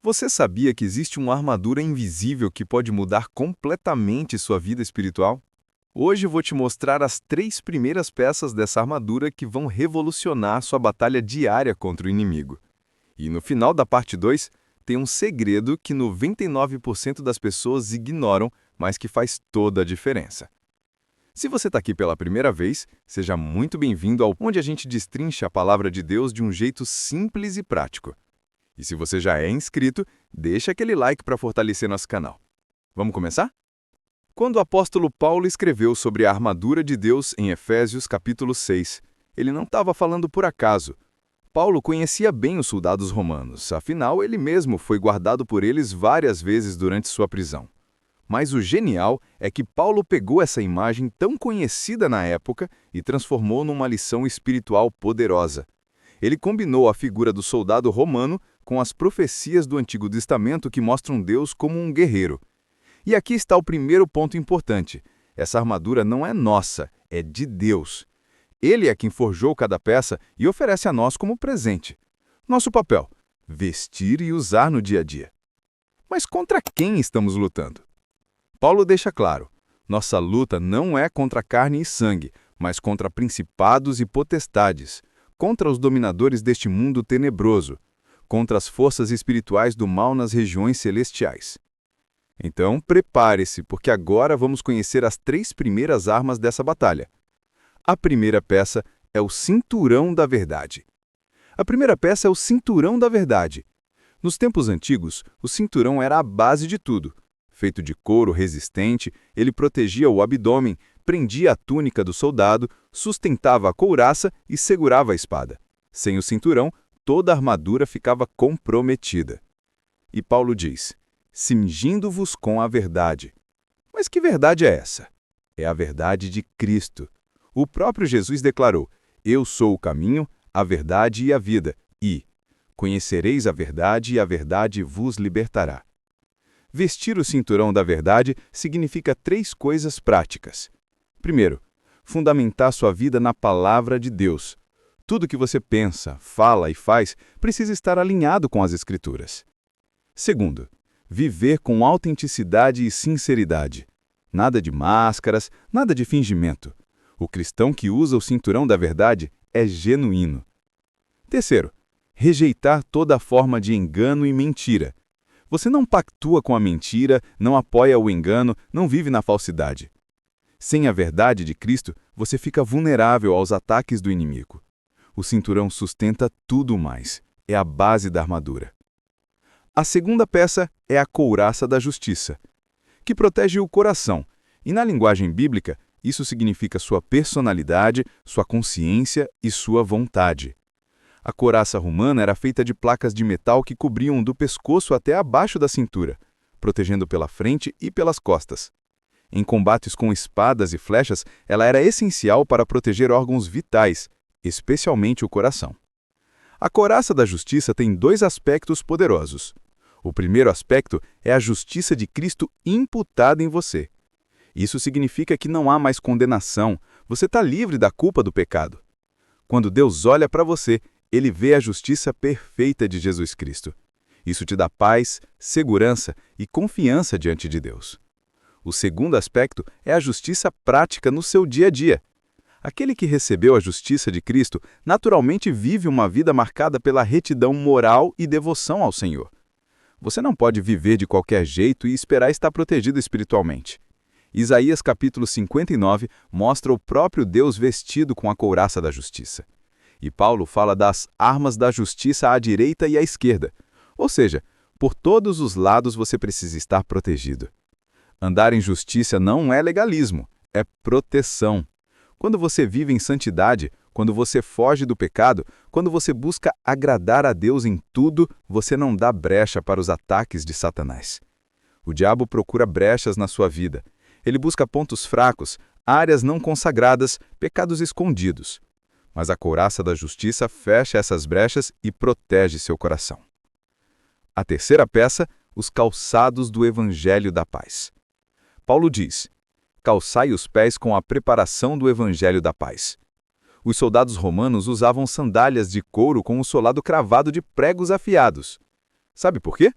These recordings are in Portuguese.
Você sabia que existe uma armadura invisível que pode mudar completamente sua vida espiritual? Hoje eu vou te mostrar as 3 primeiras peças dessa armadura que vão revolucionar sua batalha diária contra o inimigo. E no final da parte 2, tem um segredo que 99% das pessoas ignoram, mas que faz toda a diferença. Se você está aqui pela primeira vez, seja muito bem-vindo ao onde a gente destrincha a palavra de Deus de um jeito simples e prático. E se você já é inscrito, deixa aquele like para fortalecer nosso canal. Vamos começar? Quando o apóstolo Paulo escreveu sobre a armadura de Deus em Efésios capítulo 6, ele não estava falando por acaso. Paulo conhecia bem os soldados romanos, afinal ele mesmo foi guardado por eles várias vezes durante sua prisão. Mas o genial é que Paulo pegou essa imagem tão conhecida na época e transformou numa lição espiritual poderosa. Ele combinou a figura do soldado romano com as profecias do Antigo Testamento que mostram Deus como um guerreiro. E aqui está o primeiro ponto importante. Essa armadura não é nossa, é de Deus. Ele é quem forjou cada peça e oferece a nós como presente. Nosso papel: vestir e usar no dia a dia. Mas contra quem estamos lutando? Paulo deixa claro: nossa luta não é contra carne e sangue, mas contra principados e potestades, contra os dominadores deste mundo tenebroso, contra as forças espirituais do mal nas regiões celestiais. Então, prepare-se, porque agora vamos conhecer as 3 primeiras armas dessa batalha. A primeira peça é o cinturão da verdade. A primeira peça é o cinturão da verdade. Nos tempos antigos, o cinturão era a base de tudo. Feito de couro resistente, ele protegia o abdômen, prendia a túnica do soldado, sustentava a couraça e segurava a espada. Sem o cinturão, toda a armadura ficava comprometida. E Paulo diz: cingindo-vos com a verdade. Mas que verdade é essa? É a verdade de Cristo. O próprio Jesus declarou: eu sou o caminho, a verdade e a vida, e conhecereis a verdade e a verdade vos libertará. Vestir o cinturão da verdade significa 3 coisas práticas. Primeiro, fundamentar sua vida na palavra de Deus. Tudo que você pensa, fala e faz precisa estar alinhado com as Escrituras. Segundo, viver com autenticidade e sinceridade. Nada de máscaras, nada de fingimento. O cristão que usa o cinturão da verdade é genuíno. Terceiro, rejeitar toda forma de engano e mentira. Você não pactua com a mentira, não apoia o engano, não vive na falsidade. Sem a verdade de Cristo, você fica vulnerável aos ataques do inimigo. O cinturão sustenta tudo mais. É a base da armadura. A segunda peça é a couraça da justiça, que protege o coração. E na linguagem bíblica, isso significa sua personalidade, sua consciência e sua vontade. A couraça romana era feita de placas de metal que cobriam do pescoço até abaixo da cintura, protegendo pela frente e pelas costas. Em combates com espadas e flechas, ela era essencial para proteger órgãos vitais, especialmente o coração. A couraça da justiça tem 2 aspectos poderosos. O primeiro aspecto é a justiça de Cristo imputada em você. Isso significa que não há mais condenação, você está livre da culpa do pecado. Quando Deus olha para você, Ele vê a justiça perfeita de Jesus Cristo. Isso te dá paz, segurança e confiança diante de Deus. O segundo aspecto é a justiça prática no seu dia a dia. Aquele que recebeu a justiça de Cristo naturalmente vive uma vida marcada pela retidão moral e devoção ao Senhor. Você não pode viver de qualquer jeito e esperar estar protegido espiritualmente. Isaías capítulo 59 mostra o próprio Deus vestido com a couraça da justiça. E Paulo fala das armas da justiça à direita e à esquerda. Ou seja, por todos os lados você precisa estar protegido. Andar em justiça não é legalismo, é proteção. Quando você vive em santidade, quando você foge do pecado, quando você busca agradar a Deus em tudo, você não dá brecha para os ataques de Satanás. O diabo procura brechas na sua vida. Ele busca pontos fracos, áreas não consagradas, pecados escondidos. Mas a couraça da justiça fecha essas brechas e protege seu coração. A terceira peça, os calçados do Evangelho da Paz. Paulo diz: calçai os pés com a preparação do Evangelho da Paz. Os soldados romanos usavam sandálias de couro com o solado cravado de pregos afiados. Sabe por quê?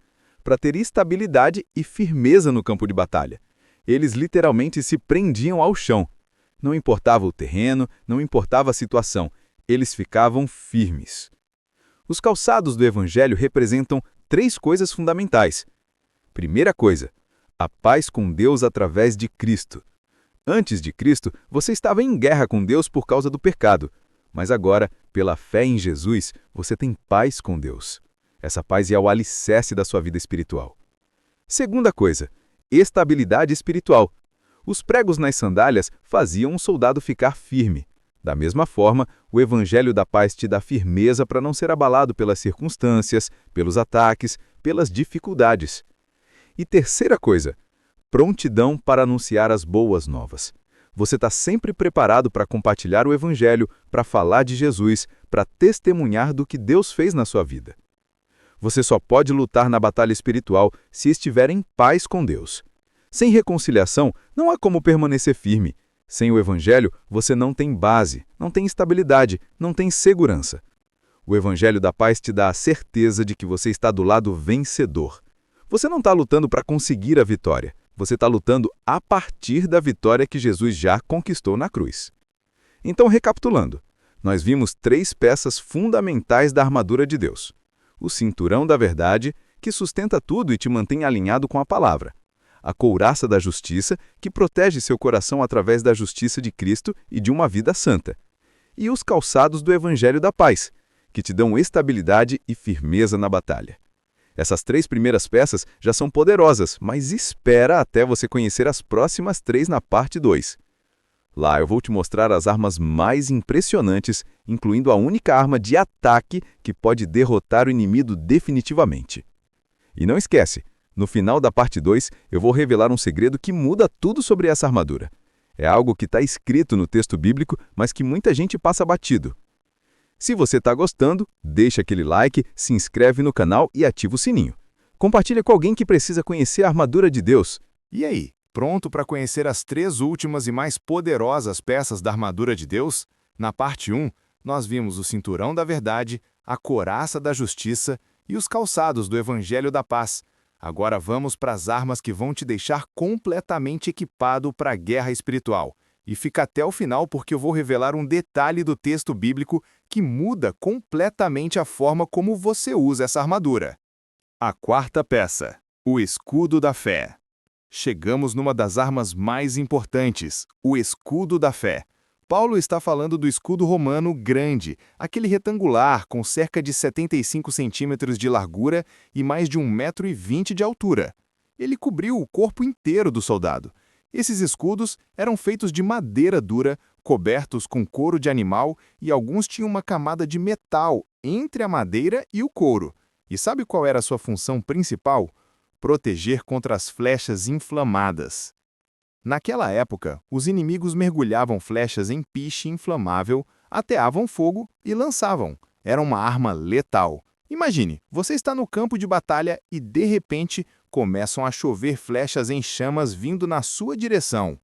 para ter estabilidade e firmeza no campo de batalha. Eles literalmente se prendiam ao chão. Não importava o terreno, não importava a situação, eles ficavam firmes. Os calçados do Evangelho representam 3 coisas fundamentais. Primeira coisa, a paz com Deus através de Cristo. Antes de Cristo, você estava em guerra com Deus por causa do pecado, mas agora, pela fé em Jesus, você tem paz com Deus. Essa paz é o alicerce da sua vida espiritual. Segunda coisa, estabilidade espiritual. Os pregos nas sandálias faziam um soldado ficar firme. Da mesma forma, o Evangelho da Paz te dá firmeza para não ser abalado pelas circunstâncias, pelos ataques, pelas dificuldades. E terceira coisa, prontidão para anunciar as boas novas. Você está sempre preparado para compartilhar o Evangelho, para falar de Jesus, para testemunhar do que Deus fez na sua vida. Você só pode lutar na batalha espiritual se estiver em paz com Deus. Sem reconciliação, não há como permanecer firme. Sem o Evangelho, você não tem base, não tem estabilidade, não tem segurança. O Evangelho da Paz te dá a certeza de que você está do lado vencedor. Você não está lutando para conseguir a vitória. Você está lutando a partir da vitória que Jesus já conquistou na cruz. Então, recapitulando, nós vimos 3 peças fundamentais da armadura de Deus. O cinturão da verdade, que sustenta tudo e te mantém alinhado com a palavra. A couraça da justiça, que protege seu coração através da justiça de Cristo e de uma vida santa. E os calçados do Evangelho da Paz, que te dão estabilidade e firmeza na batalha. Essas 3 primeiras peças já são poderosas, mas espera até você conhecer as próximas 3 na parte 2. Lá eu vou te mostrar as armas mais impressionantes, incluindo a única arma de ataque que pode derrotar o inimigo definitivamente. E não esquece, no final da parte 2 eu vou revelar um segredo que muda tudo sobre essa armadura. É algo que está escrito no texto bíblico, mas que muita gente passa batido. Se você está gostando, deixa aquele like, se inscreve no canal e ativa o sininho. Compartilha com alguém que precisa conhecer a armadura de Deus. E aí, pronto para conhecer as 3 últimas e mais poderosas peças da armadura de Deus? Na parte 1, nós vimos o cinturão da verdade, a couraça da justiça e os calçados do Evangelho da Paz. Agora vamos para as armas que vão te deixar completamente equipado para a guerra espiritual. E fica até o final porque eu vou revelar um detalhe do texto bíblico que muda completamente a forma como você usa essa armadura. A 4ª peça, o escudo da fé. Chegamos numa das armas mais importantes, o escudo da fé. Paulo está falando do escudo romano grande, aquele retangular com cerca de 75 centímetros de largura e mais de 1,20 m de altura. Ele cobriu o corpo inteiro do soldado. Esses escudos eram feitos de madeira dura, cobertos com couro de animal e alguns tinham uma camada de metal entre a madeira e o couro. E sabe qual era a sua função principal? Proteger contra as flechas inflamadas. Naquela época, os inimigos mergulhavam flechas em piche inflamável, ateavam fogo e lançavam. Era uma arma letal. Imagine, você está no campo de batalha e, de repente, começam a chover flechas em chamas vindo na sua direção.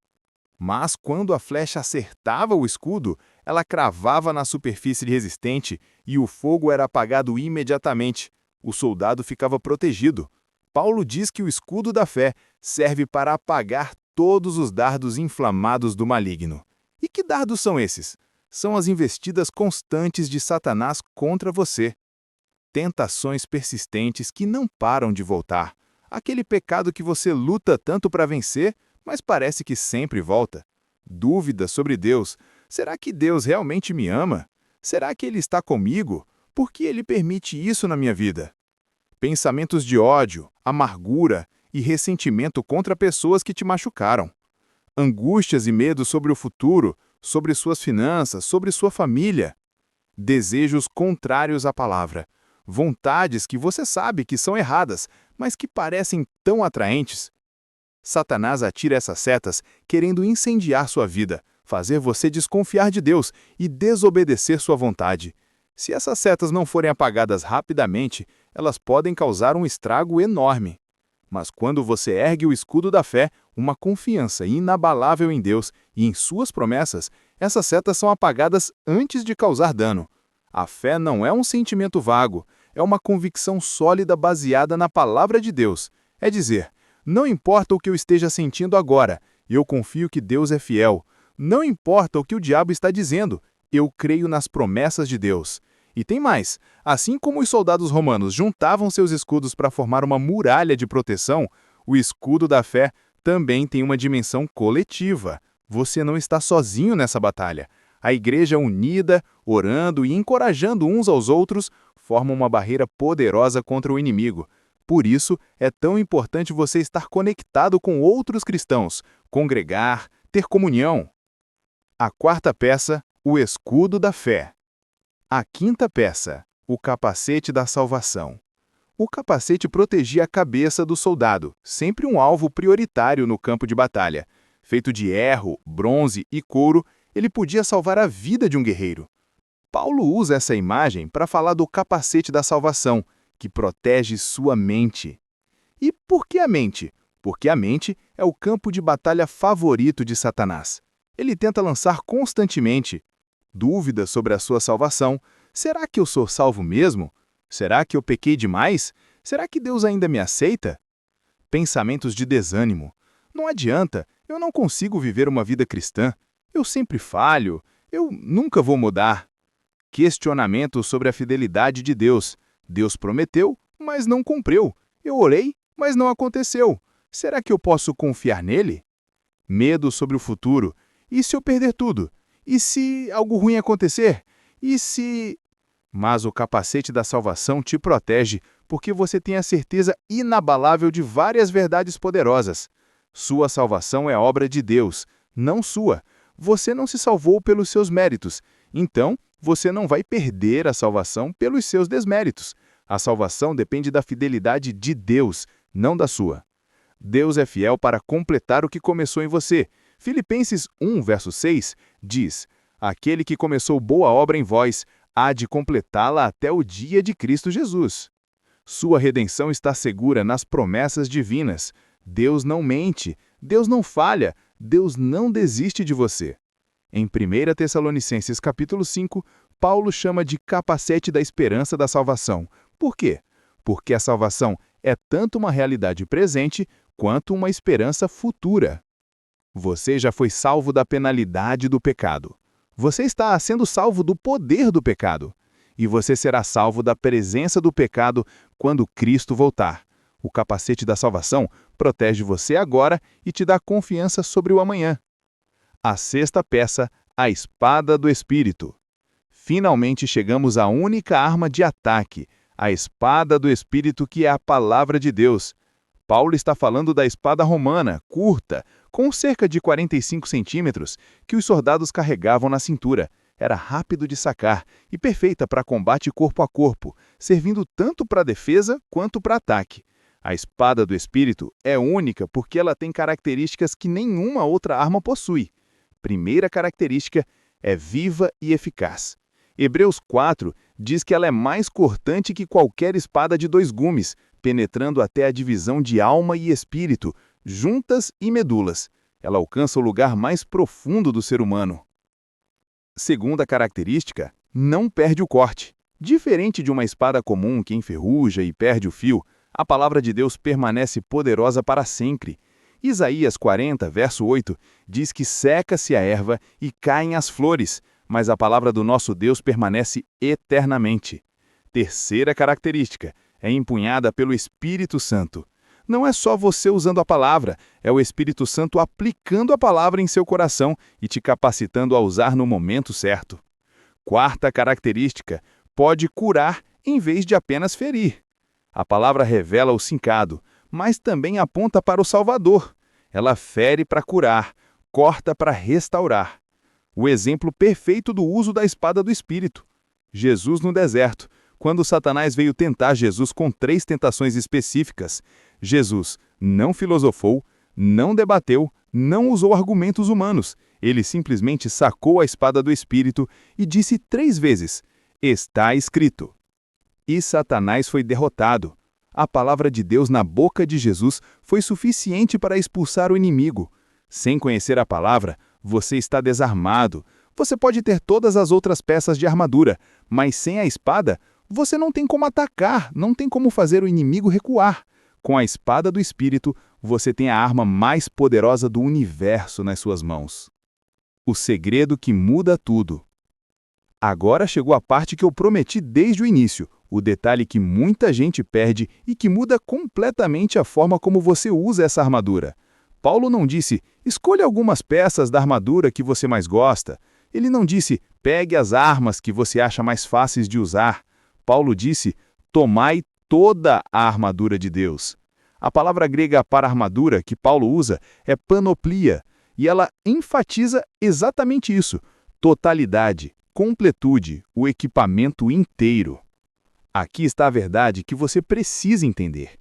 Mas quando a flecha acertava o escudo, ela cravava na superfície resistente e o fogo era apagado imediatamente. O soldado ficava protegido. Paulo diz que o escudo da fé serve para apagar todos os dardos inflamados do maligno. E que dardos são esses? São as investidas constantes de Satanás contra você. Tentações persistentes que não param de voltar. Aquele pecado que você luta tanto para vencer, mas parece que sempre volta. Dúvidas sobre Deus. Será que Deus realmente me ama? Será que Ele está comigo? Por que Ele permite isso na minha vida? Pensamentos de ódio, amargura e ressentimento contra pessoas que te machucaram. Angústias e medos sobre o futuro, sobre suas finanças, sobre sua família. Desejos contrários à palavra. Vontades que você sabe que são erradas, mas que parecem tão atraentes. Satanás atira essas setas querendo incendiar sua vida, fazer você desconfiar de Deus e desobedecer sua vontade. Se essas setas não forem apagadas rapidamente, elas podem causar um estrago enorme. Mas quando você ergue o escudo da fé, uma confiança inabalável em Deus e em suas promessas, essas setas são apagadas antes de causar dano. A fé não é um sentimento vago, é uma convicção sólida baseada na palavra de Deus. É dizer, não importa o que eu esteja sentindo agora, eu confio que Deus é fiel. Não importa o que o diabo está dizendo, eu creio nas promessas de Deus. E tem mais, assim como os soldados romanos juntavam seus escudos para formar uma muralha de proteção, o escudo da fé também tem uma dimensão coletiva. Você não está sozinho nessa batalha. A igreja unida, orando e encorajando uns aos outros, forma uma barreira poderosa contra o inimigo. Por isso, é tão importante você estar conectado com outros cristãos, congregar, ter comunhão. A quarta peça, o escudo da fé. A quinta peça, o capacete da salvação. O capacete protegia a cabeça do soldado, sempre um alvo prioritário no campo de batalha. Feito de erro, bronze e couro, ele podia salvar a vida de um guerreiro. Paulo usa essa imagem para falar do capacete da salvação, que protege sua mente. E por que a mente? Porque a mente é o campo de batalha favorito de Satanás. Ele tenta lançar constantemente dúvidas sobre a sua salvação. Será que eu sou salvo mesmo? Será que eu pequei demais? Será que Deus ainda me aceita? Pensamentos de desânimo. Não adianta, eu não consigo viver uma vida cristã. Eu sempre falho, eu nunca vou mudar. Questionamentos sobre a fidelidade de Deus. Deus prometeu, mas não cumpriu. Eu orei, mas não aconteceu. Será que eu posso confiar nele? Medo sobre o futuro. E se eu perder tudo? E se algo ruim acontecer? E se... Mas o capacete da salvação te protege, porque você tem a certeza inabalável de várias verdades poderosas. Sua salvação é obra de Deus, não sua. Você não se salvou pelos seus méritos, então você não vai perder a salvação pelos seus desméritos. A salvação depende da fidelidade de Deus, não da sua. Deus é fiel para completar o que começou em você. Filipenses 1, verso 6, diz: Aquele que começou boa obra em vós, há de completá-la até o dia de Cristo Jesus. Sua redenção está segura nas promessas divinas. Deus não mente, Deus não falha, Deus não desiste de você. Em 1 Tessalonicenses capítulo 5, Paulo chama de capacete da esperança da salvação. Por quê? Porque a salvação é tanto uma realidade presente quanto uma esperança futura. Você já foi salvo da penalidade do pecado. Você está sendo salvo do poder do pecado. E você será salvo da presença do pecado quando Cristo voltar. O capacete da salvação protege você agora e te dá confiança sobre o amanhã. A sexta peça, a espada do Espírito. Finalmente chegamos à única arma de ataque, a espada do Espírito, que é a palavra de Deus. Paulo está falando da espada romana, curta, com cerca de 45 centímetros, que os soldados carregavam na cintura. Era rápido de sacar e perfeita para combate corpo a corpo, servindo tanto para defesa quanto para ataque. A espada do Espírito é única porque ela tem características que nenhuma outra arma possui. Primeira característica é viva e eficaz. Hebreus 4 diz que ela é mais cortante que qualquer espada de 2 gumes, penetrando até a divisão de alma e espírito, juntas e medulas. Ela alcança o lugar mais profundo do ser humano. Segunda característica, não perde o corte. Diferente de uma espada comum que enferruja e perde o fio, a palavra de Deus permanece poderosa para sempre. Isaías 40, verso 8, diz que seca-se a erva e caem as flores, mas a palavra do nosso Deus permanece eternamente. Terceira característica, é empunhada pelo Espírito Santo. Não é só você usando a palavra, é o Espírito Santo aplicando a palavra em seu coração e te capacitando a usar no momento certo. Quarta característica, pode curar em vez de apenas ferir. A palavra revela o sincado, mas também aponta para o Salvador. Ela fere para curar, corta para restaurar. O exemplo perfeito do uso da espada do Espírito. Jesus no deserto, quando Satanás veio tentar Jesus com 3 tentações específicas. Jesus não filosofou, não debateu, não usou argumentos humanos. Ele simplesmente sacou a espada do Espírito e disse 3 vezes: "Está escrito." E Satanás foi derrotado. A palavra de Deus na boca de Jesus foi suficiente para expulsar o inimigo. Sem conhecer a palavra, você está desarmado. Você pode ter todas as outras peças de armadura, mas sem a espada, Você não tem como atacar, não tem como fazer o inimigo recuar. Com a espada do Espírito, você tem a arma mais poderosa do universo nas suas mãos. O segredo que muda tudo. Agora chegou a parte que eu prometi desde o início, o detalhe que muita gente perde e que muda completamente a forma como você usa essa armadura. Paulo não disse, escolha algumas peças da armadura que você mais gosta. Ele não disse, pegue as armas que você acha mais fáceis de usar. Paulo disse, tomai toda a armadura de Deus. A palavra grega para armadura que Paulo usa é panoplia, e ela enfatiza exatamente isso, totalidade, completude, o equipamento inteiro. Aqui está a verdade que você precisa entender.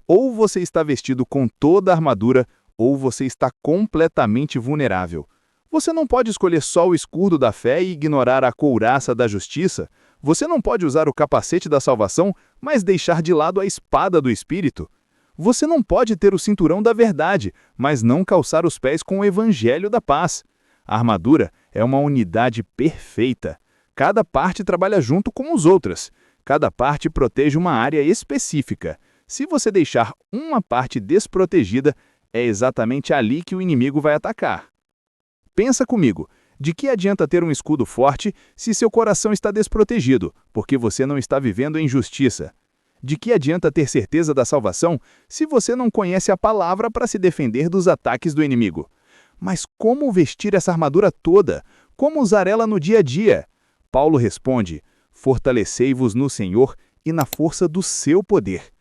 Ou você está vestido com toda a armadura, ou você está completamente vulnerável. Você não pode escolher só o escudo da fé e ignorar a couraça da justiça. Você não pode usar o capacete da salvação, mas deixar de lado a espada do Espírito. Você não pode ter o cinturão da verdade, mas não calçar os pés com o evangelho da paz. A armadura é uma unidade perfeita. Cada parte trabalha junto com as outras. Cada parte protege uma área específica. Se você deixar uma parte desprotegida, é exatamente ali que o inimigo vai atacar. Pensa comigo, de que adianta ter um escudo forte se seu coração está desprotegido, porque você não está vivendo em justiça? De que adianta ter certeza da salvação se você não conhece a palavra para se defender dos ataques do inimigo? Mas como vestir essa armadura toda? Como usar ela no dia a dia? Paulo responde, fortalecei-vos no Senhor e na força do seu poder.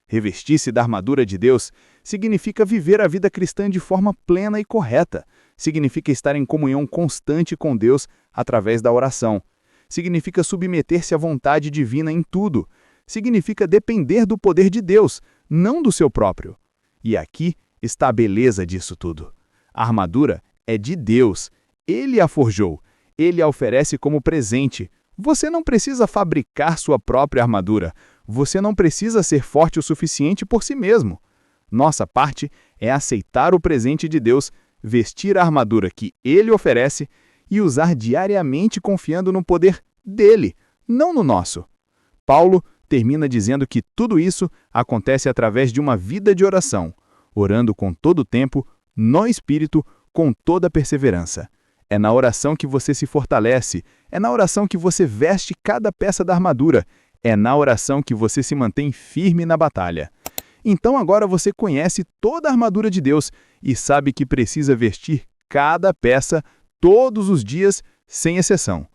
Revestir-se da armadura de Deus significa viver a vida cristã de forma plena e correta. Significa estar em comunhão constante com Deus através da oração. Significa submeter-se à vontade divina em tudo. Significa depender do poder de Deus, não do seu próprio. E aqui está a beleza disso tudo. A armadura é de Deus. Ele a forjou. Ele a oferece como presente. Você não precisa fabricar sua própria armadura. Você não precisa ser forte o suficiente por si mesmo. Nossa parte é aceitar o presente de Deus, vestir a armadura que Ele oferece e usar diariamente confiando no poder dele, não no nosso. Paulo termina dizendo que tudo isso acontece através de uma vida de oração, orando com todo o tempo, no Espírito, com toda perseverança. É na oração que você se fortalece, é na oração que você veste cada peça da armadura, é na oração que você se mantém firme na batalha. Então agora você conhece toda a armadura de Deus e sabe que precisa vestir cada peça todos os dias, sem exceção.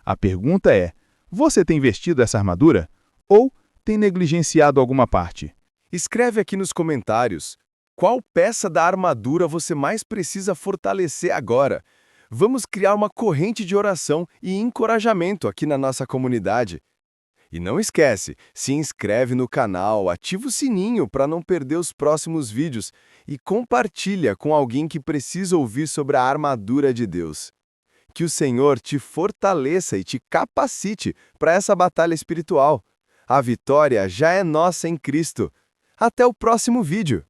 A pergunta é, você tem vestido essa armadura? Ou tem negligenciado alguma parte? Escreve aqui nos comentários, qual peça da armadura você mais precisa fortalecer agora? Vamos criar uma corrente de oração e encorajamento aqui na nossa comunidade. E não esquece, se inscreve no canal, ativa o sininho para não perder os próximos vídeos e compartilha com alguém que precisa ouvir sobre a armadura de Deus. Que o Senhor te fortaleça e te capacite para essa batalha espiritual. A vitória já é nossa em Cristo. Até o próximo vídeo!